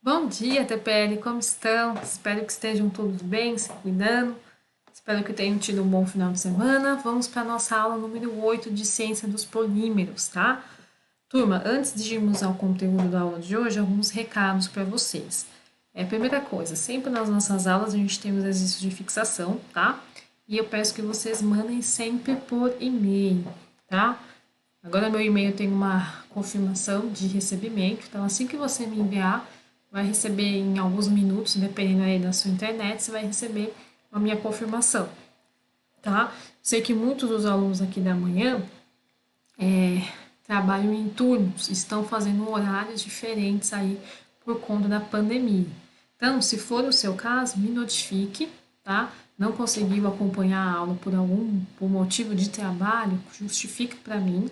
Bom dia, TPL, como estão? Espero que estejam todos bem, se cuidando. Espero que tenham tido um bom final de semana. Vamos para a nossa aula número 8 de Ciência dos Polímeros, tá? Turma, antes de irmos ao conteúdo da aula de hoje, alguns recados para vocês. Primeira coisa, sempre nas nossas aulas a gente tem os exercícios de fixação, tá? E eu peço que vocês mandem sempre por e-mail, tá? Agora meu e-mail tem uma confirmação de recebimento, então assim que você me enviar, vai receber em alguns minutos, dependendo aí da sua internet, você vai receber a minha confirmação, tá? Sei que muitos dos alunos aqui da manhã trabalham em turnos, estão fazendo horários diferentes aí por conta da pandemia. Então, se for o seu caso, me notifique, tá? Não conseguiu acompanhar a aula por motivo de trabalho, justifique para mim.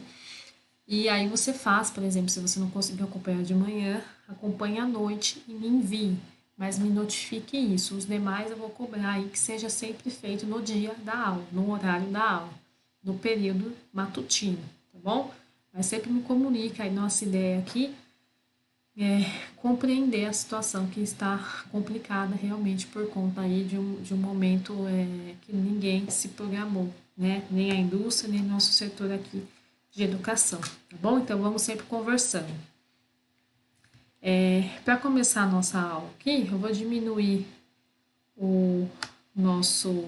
E aí você faz, por exemplo, se você não conseguiu acompanhar de manhã, acompanhe à noite e me envie, mas me notifique isso. Os demais eu vou cobrar aí que seja sempre feito no dia da aula, no horário da aula, no período matutino, tá bom? Mas sempre me comunique, aí nossa ideia aqui é compreender a situação que está complicada realmente por conta aí de um momento que ninguém se programou, né? Nem a indústria, nem nosso setor aqui de educação, tá bom? Então vamos sempre conversando. Para começar a nossa aula aqui, eu vou diminuir o nosso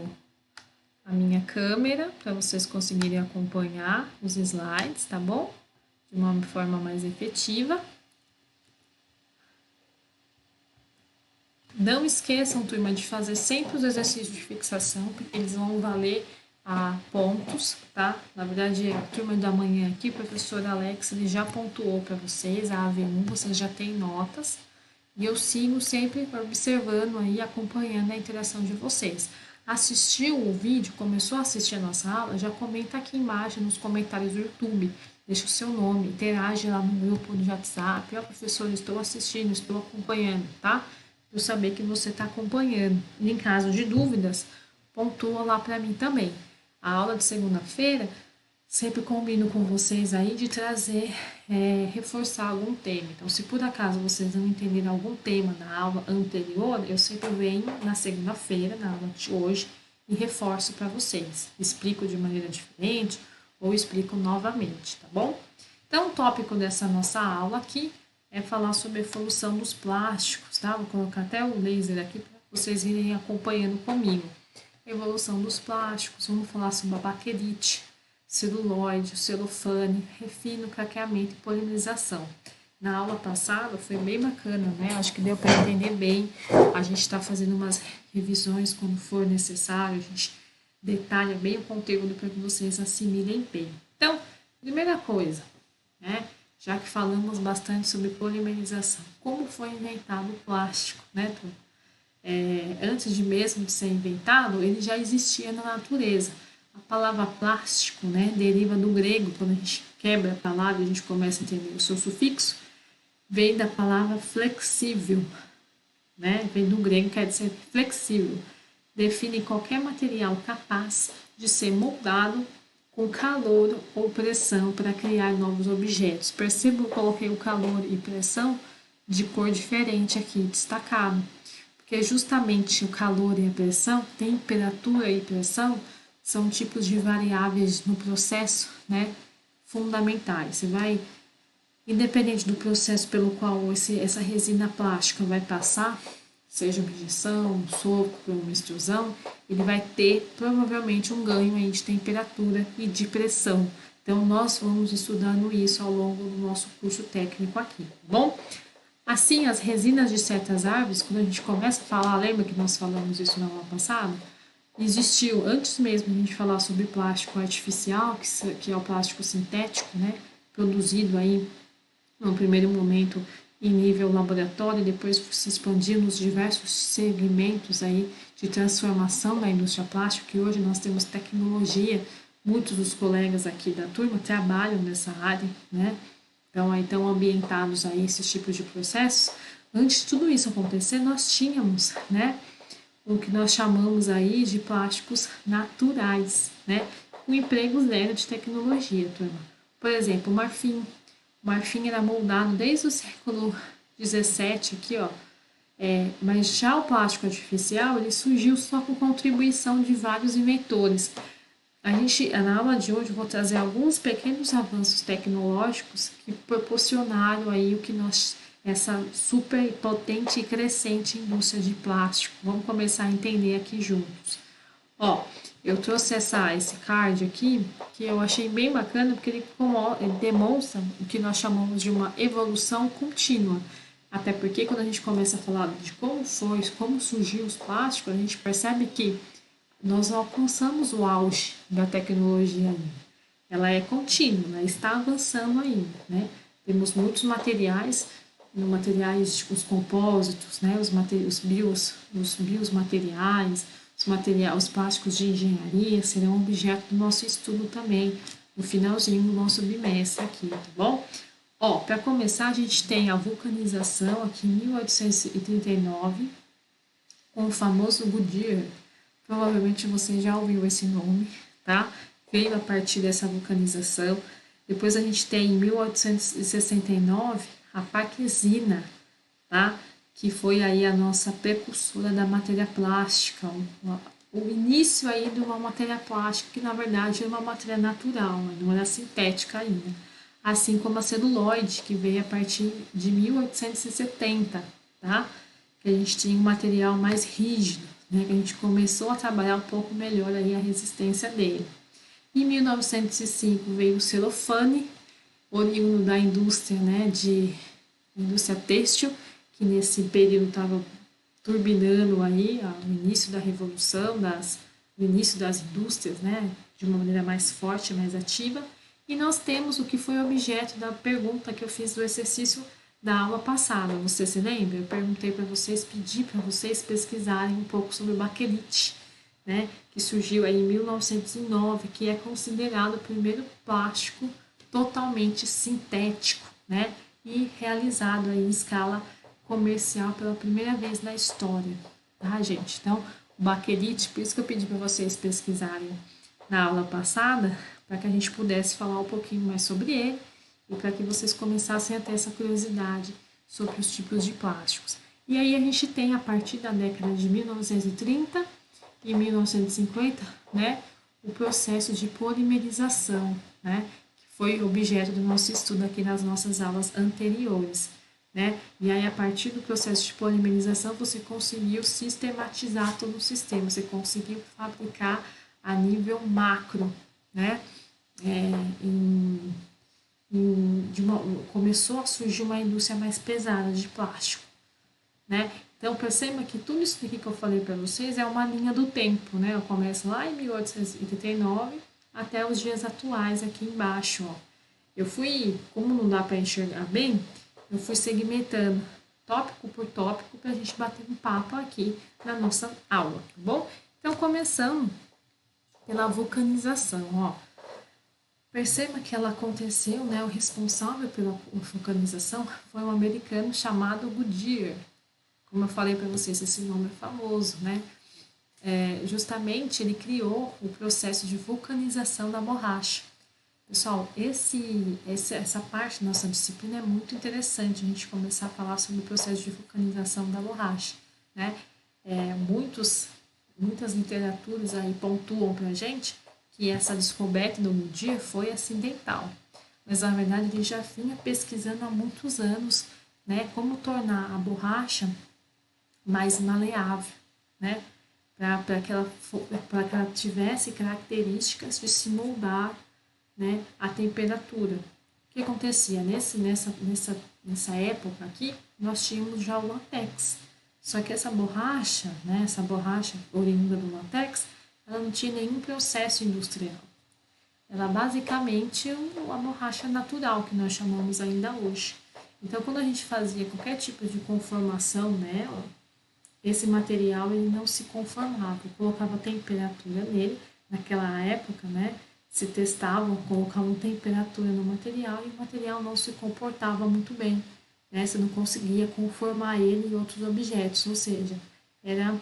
a minha câmera para vocês conseguirem acompanhar os slides, tá bom? De uma forma mais efetiva. Não esqueçam, turma, de fazer sempre os exercícios de fixação, porque eles vão valer pontos, tá? Na verdade, a turma da manhã aqui, o professor Alex, ele já pontuou para vocês, a AV1, vocês já têm notas, e eu sigo sempre observando aí, acompanhando a interação de vocês. Assistiu o vídeo, começou a assistir a nossa aula, já comenta aqui embaixo nos comentários do YouTube, deixa o seu nome, interage lá no grupo do WhatsApp, ó, professor, estou assistindo, estou acompanhando, tá? Para saber que você está acompanhando. E em caso de dúvidas, pontua lá para mim também. A aula de segunda-feira, sempre combino com vocês aí de trazer, reforçar algum tema. Então, se por acaso vocês não entenderam algum tema da aula anterior, eu sempre venho na segunda-feira, na aula de hoje, e reforço para vocês. Explico de maneira diferente ou explico novamente, tá bom? Então, o tópico dessa nossa aula aqui é falar sobre a evolução dos plásticos, tá? Vou colocar até o laser aqui para vocês irem acompanhando comigo. Evolução dos plásticos, vamos falar sobre a baquelite, celulóide, celofane, refino, craqueamento e polimerização. Na aula passada foi bem bacana, né? Acho que deu para entender bem. A gente está fazendo umas revisões quando for necessário, a gente detalha bem o conteúdo para que vocês assimilem bem. Então, primeira coisa, né? Já que falamos bastante sobre polimerização, como foi inventado o plástico, né, turma? Antes de mesmo de ser inventado, ele já existia na natureza. A palavra plástico, né, deriva do grego, quando a gente quebra a palavra, a gente começa a entender o seu sufixo, vem da palavra flexível, né, vem do grego, quer dizer flexível. Define qualquer material capaz de ser moldado com calor ou pressão para criar novos objetos. Perceba que eu coloquei o calor e pressão de cor diferente aqui, destacado. Porque justamente o calor e a pressão, temperatura e pressão, são tipos de variáveis no processo, né, fundamentais. Você vai, independente do processo pelo qual essa resina plástica vai passar, seja uma injeção, um sopro, uma extrusão, ele vai ter provavelmente um ganho aí de temperatura e de pressão. Então, nós vamos estudando isso ao longo do nosso curso técnico aqui, tá bom? Assim, as resinas de certas árvores, quando a gente começa a falar, lembra que nós falamos isso na aula passada? Existiu, antes mesmo de a gente falar sobre plástico artificial, que é o plástico sintético, né? Produzido aí, no primeiro momento, em nível laboratório, depois se expandiu nos diversos segmentos aí de transformação da indústria plástica, que hoje nós temos tecnologia, muitos dos colegas aqui da turma trabalham nessa área, né? Então, aí estão ambientados a esses tipos de processos. Antes de tudo isso acontecer, nós tínhamos, né, o que nós chamamos aí de plásticos naturais, né, com emprego zero de tecnologia, turma. Por exemplo, o marfim. O marfim era moldado desde o século XVII aqui, ó, Mas já o plástico artificial, ele surgiu só com contribuição de vários inventores. Na aula de hoje, eu vou trazer alguns pequenos avanços tecnológicos que proporcionaram aí essa super potente e crescente indústria de plástico. Vamos começar a entender aqui juntos. Ó, eu trouxe esse card aqui, que eu achei bem bacana, porque ele demonstra o que nós chamamos de uma evolução contínua. Até porque quando a gente começa a falar de como surgiu os plásticos, a gente percebe que nós alcançamos o auge da tecnologia ainda. Ela é contínua, ela está avançando ainda, né? Temos muitos materiais, os compósitos, né? Os biomateriais, os plásticos de engenharia serão objeto do nosso estudo também, no finalzinho do nosso bimestre aqui, tá bom? Ó, para começar, a gente tem a vulcanização aqui em 1839, com o famoso Goodyear. Provavelmente você já ouviu esse nome, tá? Veio a partir dessa vulcanização. Depois a gente tem em 1869 a Parquesina, tá? Que foi aí a nossa precursora da matéria plástica, o início aí de uma matéria plástica que na verdade é uma matéria natural, mas não era sintética ainda. Assim como a celulose, que veio a partir de 1870, tá? Que a gente tinha um material mais rígido, né? Que a gente começou a trabalhar um pouco melhor aí a resistência dele. Em 1905 veio o celofane, oriundo da indústria, né, indústria têxtil, que nesse período estava turbinando aí o início da revolução, o início das indústrias, né, de uma maneira mais forte, mais ativa. E nós temos o que foi objeto da pergunta que eu fiz do exercício da aula passada. Você se lembra? Eu perguntei para vocês, pedi para vocês pesquisarem um pouco sobre o baquelite, né, que surgiu aí em 1909, que é considerado o primeiro plástico totalmente sintético, né, e realizado aí em escala comercial pela primeira vez na história, tá, gente? Então, o baquelite, por isso que eu pedi para vocês pesquisarem na aula passada, para que a gente pudesse falar um pouquinho mais sobre ele e para que vocês começassem a ter essa curiosidade sobre os tipos de plásticos. E aí a gente tem, a partir da década de 1930 e 1950, né, o processo de polimerização, né, que foi objeto do nosso estudo aqui nas nossas aulas anteriores, né? E aí, a partir do processo de polimerização, você conseguiu sistematizar todo o sistema, você conseguiu fabricar a nível macro, né? Começou a surgir uma indústria mais pesada de plástico, né? Então, perceba que tudo isso aqui que eu falei para vocês é uma linha do tempo, né? Eu começo lá em 1889 até os dias atuais aqui embaixo, ó. Eu fui, como não dá para enxergar bem, eu fui segmentando tópico por tópico para a gente bater um papo aqui na nossa aula, tá bom? Então, começando pela vulcanização, ó. Perceba que ela aconteceu, né? O responsável pela vulcanização foi um americano chamado Goodyear. Como eu falei para vocês, esse nome é famoso, né? Justamente ele criou o processo de vulcanização da borracha. Pessoal, essa parte da nossa disciplina é muito interessante, a gente começar a falar sobre o processo de vulcanização da borracha, né? Muitas literaturas aí pontuam para a gente que essa descoberta do Goodyear foi acidental, mas na verdade ele já vinha pesquisando há muitos anos, né, como tornar a borracha mais maleável, né, para que ela tivesse características de se moldar, né, a temperatura. O que acontecia? Nessa época aqui, nós tínhamos já o látex. Só que essa borracha oriunda do látex, ela não tinha nenhum processo industrial. Ela basicamente é a borracha natural, que nós chamamos ainda hoje. Então, quando a gente fazia qualquer tipo de conformação nela, esse material ele não se conformava. Eu colocava temperatura nele, naquela época, né? Se testavam, colocavam temperatura no material e o material não se comportava muito bem, né? Você não conseguia conformar ele em outros objetos, ou seja, era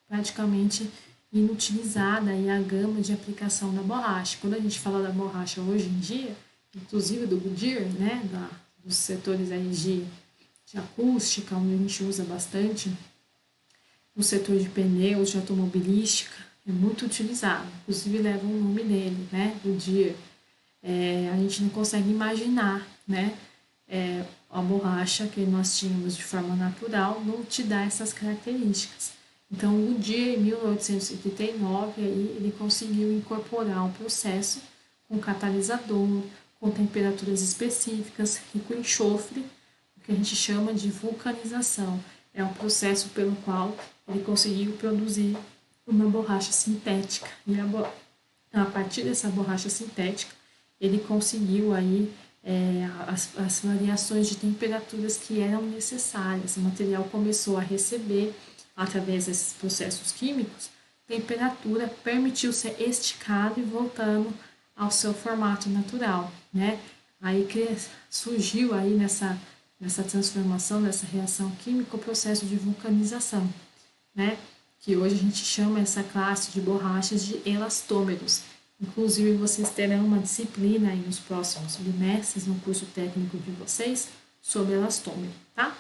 praticamente inutilizada aí a gama de aplicação da borracha. Quando a gente fala da borracha hoje em dia, inclusive do Goodyear, né, dos setores aí de de acústica, onde a gente usa bastante no setor de pneus, de automobilística, é muito utilizado. Inclusive leva o nome dele, né, do Deere. A gente não consegue imaginar, né, a borracha que nós tínhamos de forma natural não te dá essas características. Então, o Deere, em 1889, aí, ele conseguiu incorporar um processo com catalisador, com temperaturas específicas e com enxofre, o que a gente chama de vulcanização. É um processo pelo qual ele conseguiu produzir uma borracha sintética. E a partir dessa borracha sintética, ele conseguiu aí as variações de temperaturas que eram necessárias. O material começou a receber, através desses processos químicos, temperatura, permitiu ser esticado e voltando ao seu formato natural, né? Aí surgiu aí nessa transformação, nessa reação química, o processo de vulcanização, né? Que hoje a gente chama essa classe de borrachas de elastômeros. Inclusive, vocês terão uma disciplina aí nos próximos bimestres, no curso técnico de vocês, sobre elastômero, tá?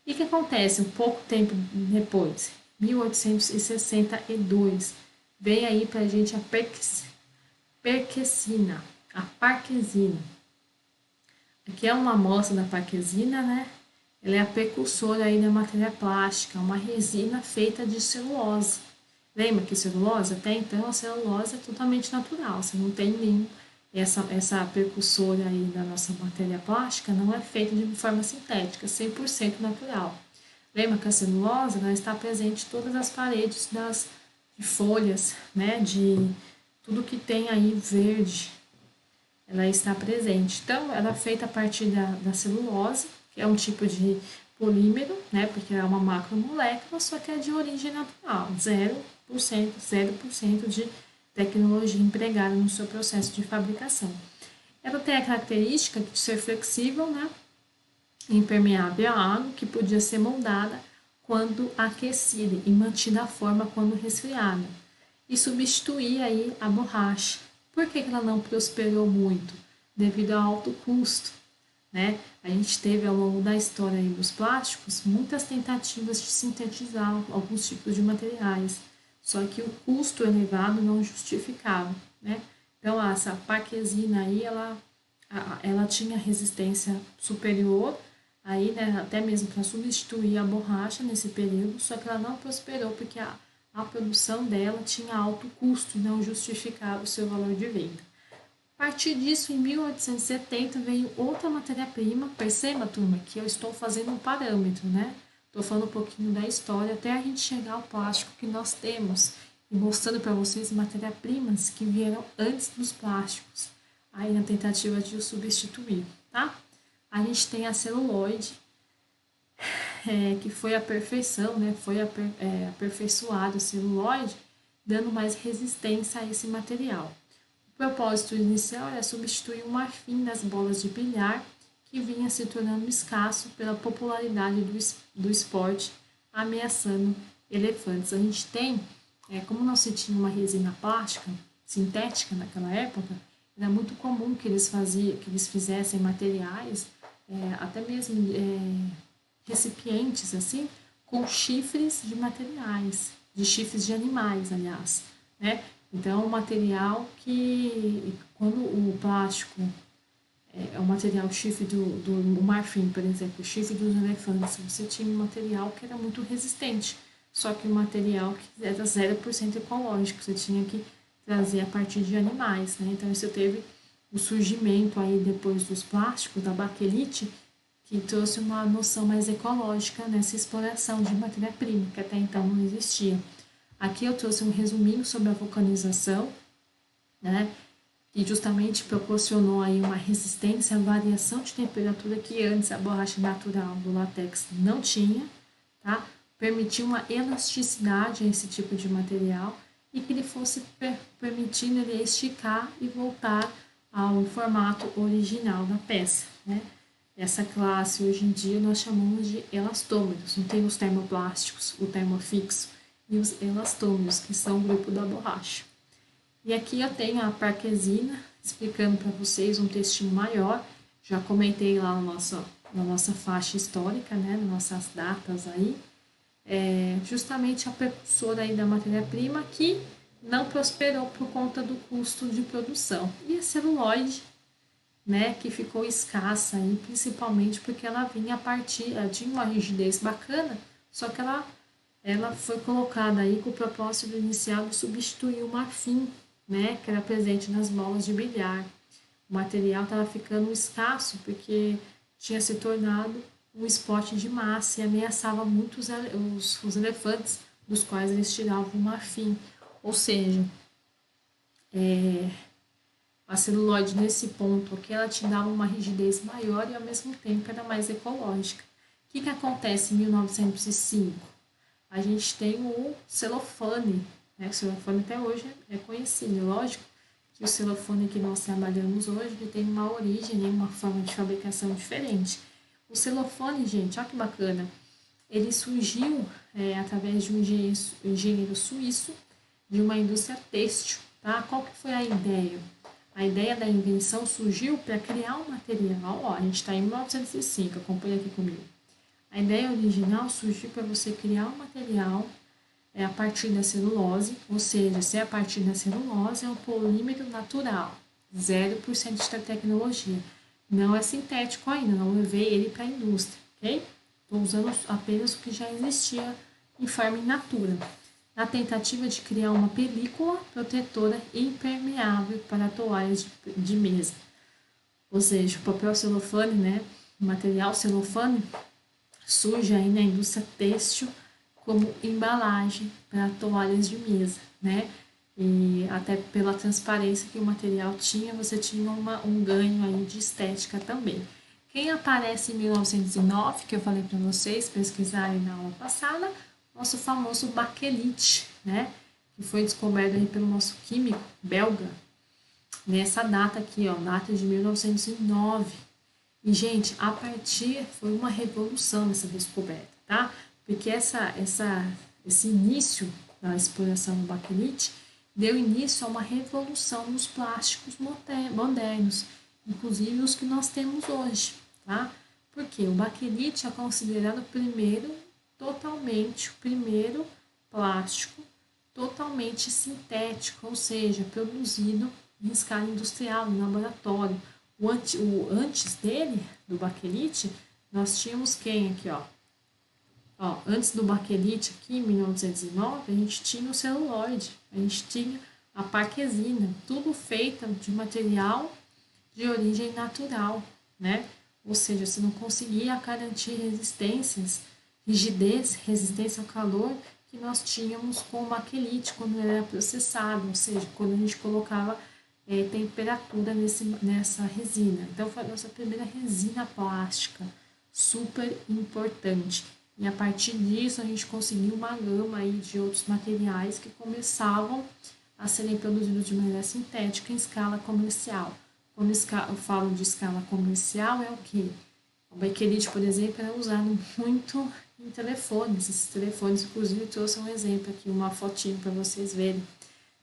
E o que acontece um pouco tempo depois, 1862, vem aí pra gente a parquesina. Aqui é uma amostra da parquesina, né? Ela é a precursora aí da matéria plástica, uma resina feita de celulose. Lembra que celulose? Até então a celulose é totalmente natural, você não tem nenhum. Essa precursora aí da nossa matéria plástica não é feita de forma sintética, 100% natural. Lembra que a celulose ela está presente em todas as paredes de folhas, né? De tudo que tem aí verde, ela está presente. Então, ela é feita a partir da celulose, que é um tipo de polímero, né? Porque é uma macromolécula, só que é de origem natural, 0% de tecnologia empregada no seu processo de fabricação. Ela tem a característica de ser flexível, né? Impermeável à água, que podia ser moldada quando aquecida e mantida a forma quando resfriada, e substituir aí a borracha. Por que ela não prosperou muito? Devido ao alto custo, né? A gente teve ao longo da história aí dos plásticos muitas tentativas de sintetizar alguns tipos de materiais, só que o custo elevado não justificava, né? Então essa parquesina aí ela tinha resistência superior aí, né, até mesmo para substituir a borracha nesse período, só que ela não prosperou porque a produção dela tinha alto custo e não justificava o seu valor de venda. A partir disso, em 1870, veio outra matéria-prima. Perceba, turma, que eu estou fazendo um parâmetro, né? Estou falando um pouquinho da história até a gente chegar ao plástico que nós temos e mostrando para vocês matérias-primas que vieram antes dos plásticos, aí na tentativa de o substituir, tá? A gente tem a celuloide, que foi a perfeição, né? Foi aperfeiçoado o celuloide, dando mais resistência a esse material. O propósito inicial era substituir o marfim das bolas de bilhar, que vinha se tornando escasso pela popularidade do esporte, ameaçando elefantes. A gente tem, como não se tinha uma resina plástica sintética naquela época, era muito comum que eles fizessem materiais, até mesmo recipientes assim, com chifres de materiais, de chifres de animais, aliás, né? Então, um material que, quando o plástico é o material chifre do marfim, por exemplo, o chifre dos elefantes, você tinha um material que era muito resistente, só que um material que era 0% ecológico, você tinha que trazer a partir de animais, né? Então, isso teve o surgimento aí depois dos plásticos, da baquelite, que trouxe uma noção mais ecológica nessa exploração de matéria-prima, que até então não existia. Aqui eu trouxe um resuminho sobre a vulcanização, né, que justamente proporcionou aí uma resistência à variação de temperatura que antes a borracha natural do látex não tinha, tá? Permitiu uma elasticidade a esse tipo de material e que ele fosse permitindo ele esticar e voltar ao formato original da peça, né? Essa classe, hoje em dia, nós chamamos de elastômeros. Não tem os termoplásticos, o termofixo e os elastômeros, que são o grupo da borracha. E aqui eu tenho a parquesina, explicando para vocês um textinho maior. Já comentei lá no nosso na nossa faixa histórica, né, nas nossas datas aí, justamente a precursora aí da matéria-prima que não prosperou por conta do custo de produção. E a celulose, né, que ficou escassa aí, principalmente porque ela vinha a partir, ela tinha uma rigidez bacana, só que ela foi colocada aí com o propósito inicial de substituir o marfim, né, que era presente nas bolas de bilhar. O material estava ficando escasso porque tinha se tornado um esporte de massa e ameaçava muito os elefantes, dos quais eles tiravam o marfim. Ou seja, a celulose nesse ponto aqui, ela te dava uma rigidez maior e ao mesmo tempo era mais ecológica. O que acontece em 1905? A gente tem o celofane, né? O celofane até hoje é conhecido, lógico que o celofane que nós trabalhamos hoje ele tem uma origem, né? Uma forma de fabricação diferente. O celofane, gente, olha que bacana, ele surgiu através de um engenheiro suíço de uma indústria têxtil, tá? Qual que foi a ideia? A ideia da invenção surgiu para criar um material, ó, a gente está em 1905, acompanha aqui comigo. A ideia original surgiu para você criar um material a partir da celulose, ou seja, se é a partir da celulose, é um polímero natural, 0% de tecnologia. Não é sintético ainda, não levei ele para a indústria, ok? Estou usando apenas o que já existia em forma in natura, na tentativa de criar uma película protetora impermeável para toalhas de mesa. Ou seja, o papel celofane, né, o material celofane, surge aí na indústria têxtil como embalagem para toalhas de mesa, né? E até pela transparência que o material tinha, você tinha um ganho aí de estética também. Quem aparece em 1909, que eu falei para vocês pesquisarem na aula passada, nosso famoso baquelite, né? Que foi descoberto aí pelo nosso químico belga, nessa data aqui, ó, data de 1909. E, gente, a partir foi uma revolução essa descoberta, tá? Porque esse início da exploração do baquelite deu início a uma revolução nos plásticos modernos, inclusive os que nós temos hoje, tá? Porque o baquelite é considerado o primeiro plástico totalmente sintético, ou seja, produzido em escala industrial, em laboratório. Antes dele, do baquelite, nós tínhamos quem aqui, ó? Antes do baquelite, aqui em 1909, a gente tinha o celuloide, a gente tinha a parquesina, tudo feito de material de origem natural, né? Ou seja, você não conseguia garantir rigidez, resistência ao calor que nós tínhamos com o baquelite quando ele era processado, ou seja, quando a gente colocava temperatura nessa resina. Então, foi a nossa primeira resina plástica, super importante. E a partir disso, a gente conseguiu uma gama aí de outros materiais que começavam a serem produzidos de maneira sintética em escala comercial. Quando eu falo de escala comercial, é o quê? O baquelite, por exemplo, era usado muito em telefones. Esses telefones, inclusive, eu trouxe um exemplo aqui, uma fotinho para vocês verem,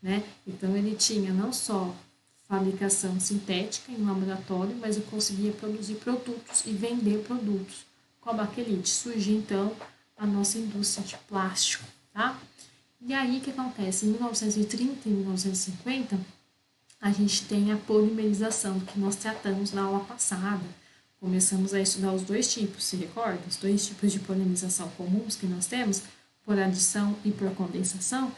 né? Então, ele tinha não só fabricação sintética em laboratório, mas eu conseguia produzir produtos e vender produtos com a baquelite. Surgiu, então, a nossa indústria de plástico, tá? E aí, o que acontece? Em 1930 e 1950, a gente tem a polimerização, que nós tratamos na aula passada. Começamos a estudar os dois tipos, se recorda? Os dois tipos de polimerização comuns que nós temos, por adição e por condensação.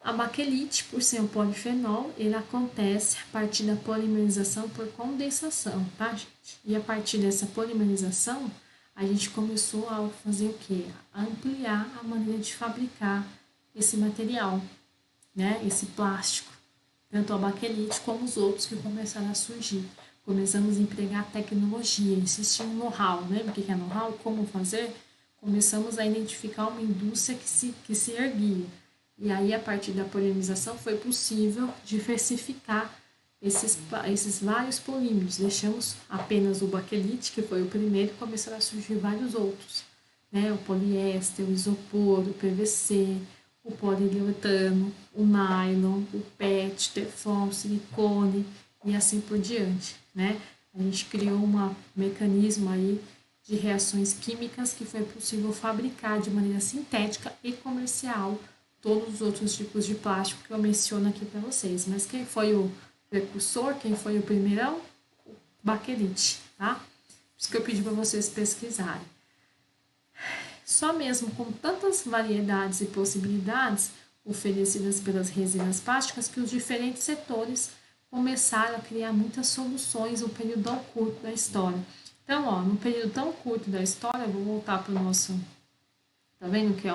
A baquelite, por ser um polifenol, ele acontece a partir da polimerização por condensação, tá, gente? E a partir dessa polimerização, a gente começou a fazer o quê? A ampliar a maneira de fabricar esse material, né? Esse plástico. Tanto a baquelite como os outros que começaram a surgir. Começamos a empregar tecnologia, existia um know-how, lembra o que é know-how? Como fazer? Começamos a identificar uma indústria que se erguia. E aí, a partir da polinização, foi possível diversificar esses vários polímeros. Deixamos apenas o baquelite, que foi o primeiro, e começaram a surgir vários outros, né? O poliéster, o isopor, o PVC, o poliuretano, o nylon, o PET, teflon, silicone e assim por diante, né? A gente criou um mecanismo aí de reações químicas que foi possível fabricar de maneira sintética e comercial todos os outros tipos de plástico que eu menciono aqui para vocês. Mas quem foi o precursor, quem foi o primeirão? O baquelite, tá? Por isso que eu pedi para vocês pesquisarem. Só mesmo com tantas variedades e possibilidades oferecidas pelas resinas plásticas que os diferentes setores começaram a criar muitas soluções no período tão curto da história. Então, ó, no período tão curto da história, eu vou voltar para o nosso... Tá vendo que é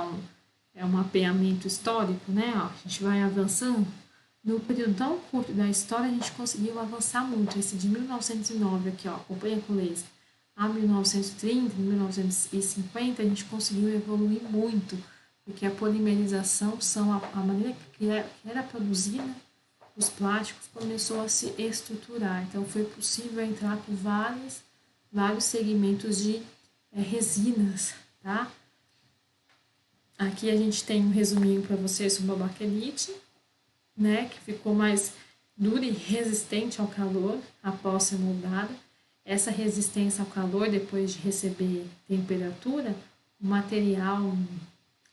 um mapeamento histórico, né? Ó, a gente vai avançando. No período tão curto da história, a gente conseguiu avançar muito. Esse de 1909 aqui, ó, acompanha com laser. A 1930, 1950, a gente conseguiu evoluir muito, porque a polimerização são a maneira que era produzida, os plásticos começou a se estruturar. Então, foi possível entrar com vários segmentos de resinas, tá? Aqui a gente tem um resuminho para vocês sobre a baquelite, né, que ficou mais dura e resistente ao calor após ser moldada. Essa resistência ao calor, depois de receber temperatura, o material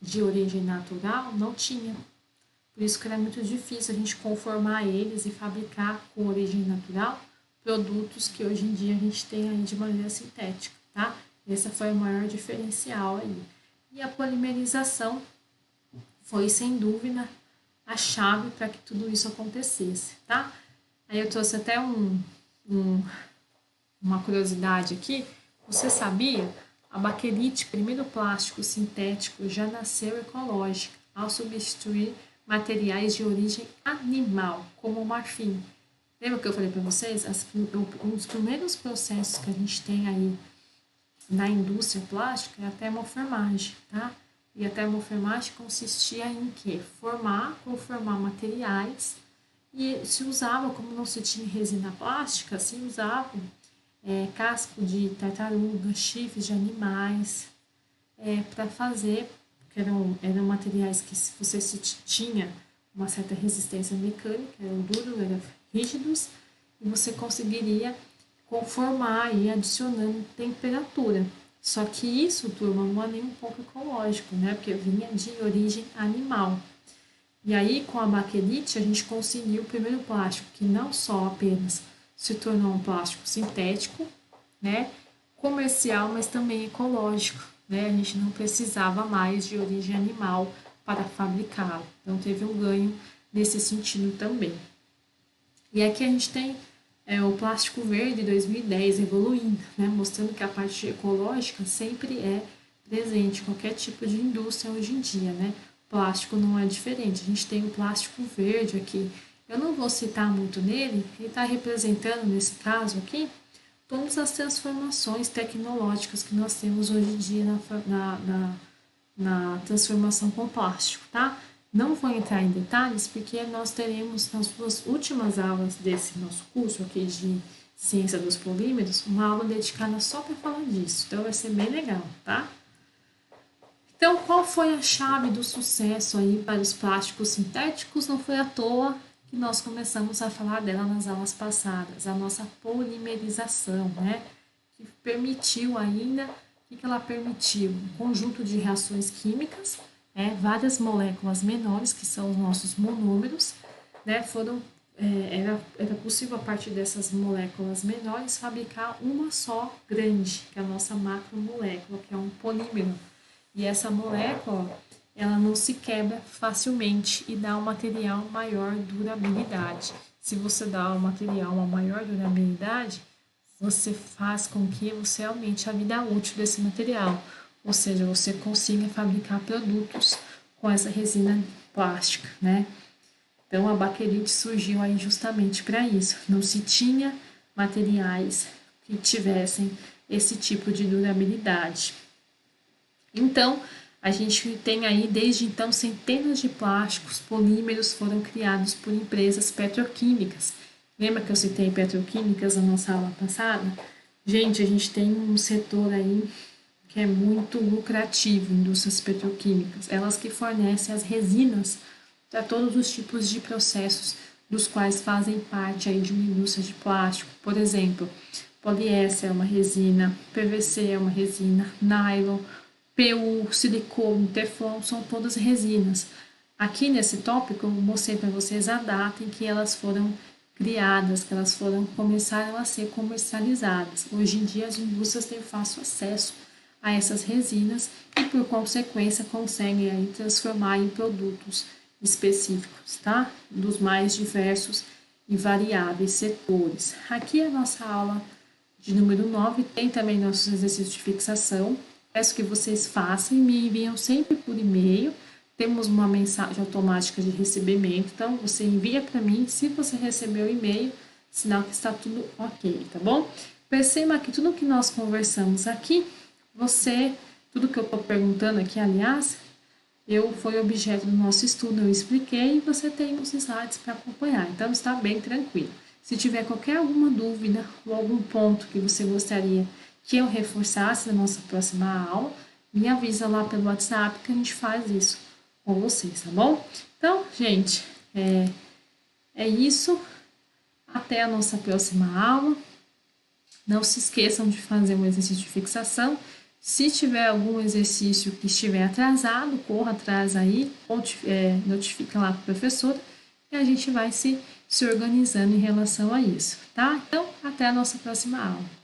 de origem natural não tinha. Por isso que era muito difícil a gente conformar eles e fabricar com origem natural produtos que hoje em dia a gente tem aí de maneira sintética, tá? Esse foi o maior diferencial aí. E a polimerização foi, sem dúvida, a chave para que tudo isso acontecesse, tá? Aí eu trouxe até uma curiosidade aqui. Você sabia? A baquelite, primeiro plástico sintético, já nasceu ecológica ao substituir materiais de origem animal, como o marfim. Lembra que eu falei para vocês? Um dos primeiros processos que a gente tem aí na indústria plástica é a termoformagem, tá? E a termoformagem consistia em quê? Conformar materiais, e se usava, como não se tinha resina plástica, se usava casco de tartaruga, chifres de animais, para fazer, que eram materiais que se você tinha uma certa resistência mecânica, eram duros, eram rígidos, e você conseguiria conformar e adicionando temperatura. Só que isso, turma, não é nem um pouco ecológico, né? Porque vinha de origem animal. E aí, com a baquelite, a gente conseguiu o primeiro plástico que não só apenas se tornou um plástico sintético, né? Comercial, mas também ecológico, né? A gente não precisava mais de origem animal para fabricá-lo. Então, teve um ganho nesse sentido também. E aqui a gente tem o plástico verde 2010 evoluindo, né? Mostrando que a parte ecológica sempre é presente em qualquer tipo de indústria hoje em dia, né? Plástico não é diferente. A gente tem o plástico verde aqui. Eu não vou citar muito nele, ele está representando, nesse caso aqui, todas as transformações tecnológicas que nós temos hoje em dia na transformação com plástico, tá? Não vou entrar em detalhes, porque nós teremos nas duas últimas aulas desse nosso curso aqui de Ciência dos Polímeros, uma aula dedicada só para falar disso. Então, vai ser bem legal, tá? Então, qual foi a chave do sucesso aí para os plásticos sintéticos? Não foi à toa que nós começamos a falar dela nas aulas passadas, a nossa polimerização, né? Que permitiu ainda, o que ela permitiu? Um conjunto de reações químicas, várias moléculas menores, que são os nossos monômeros, né? Era possível, a partir dessas moléculas menores, fabricar uma só grande, que é a nossa macromolécula, que é um polímero. E essa molécula, ela não se quebra facilmente e dá um material maior durabilidade. Se você dá ao material uma maior durabilidade, você faz com que você aumente a vida útil desse material. Ou seja, você consiga fabricar produtos com essa resina plástica, né? Então, a baquelite surgiu aí justamente para isso. Não se tinha materiais que tivessem esse tipo de durabilidade. Então, a gente tem aí, desde então, centenas de plásticos, polímeros foram criados por empresas petroquímicas. Lembra que eu citei petroquímicas na nossa aula passada? Gente, a gente tem um setor aí que é muito lucrativo, indústrias petroquímicas. Elas que fornecem as resinas para todos os tipos de processos dos quais fazem parte aí de uma indústria de plástico. Por exemplo, Poliéster é uma resina, PVC é uma resina, nylon, PU, silicone, teflon, são todas resinas. Aqui nesse tópico eu mostrei para vocês a data em que elas foram criadas, que elas começaram a ser comercializadas. Hoje em dia as indústrias têm fácil acesso a essas resinas e por consequência conseguem aí transformar em produtos específicos, tá? Dos mais diversos e variáveis setores. Aqui a nossa aula de número 9 tem também nossos exercícios de fixação. Peço que vocês façam e me enviam sempre por e-mail. Temos uma mensagem automática de recebimento, então você envia para mim se você recebeu o e-mail, sinal que está tudo ok, tá bom? Perceba que tudo que nós conversamos aqui, tudo que eu estou perguntando aqui, aliás, foi objeto do nosso estudo, eu expliquei e você tem os slides para acompanhar, então está bem tranquilo. Se tiver qualquer alguma dúvida ou algum ponto que você gostaria que eu reforçasse na nossa próxima aula, me avisa lá pelo WhatsApp que a gente faz isso com vocês, tá bom? Então, gente, é isso. Até a nossa próxima aula. Não se esqueçam de fazer um exercício de fixação. Se tiver algum exercício que estiver atrasado, corra atrás aí, ou notifica lá para o professor e a gente vai se organizando em relação a isso, tá? Então, até a nossa próxima aula.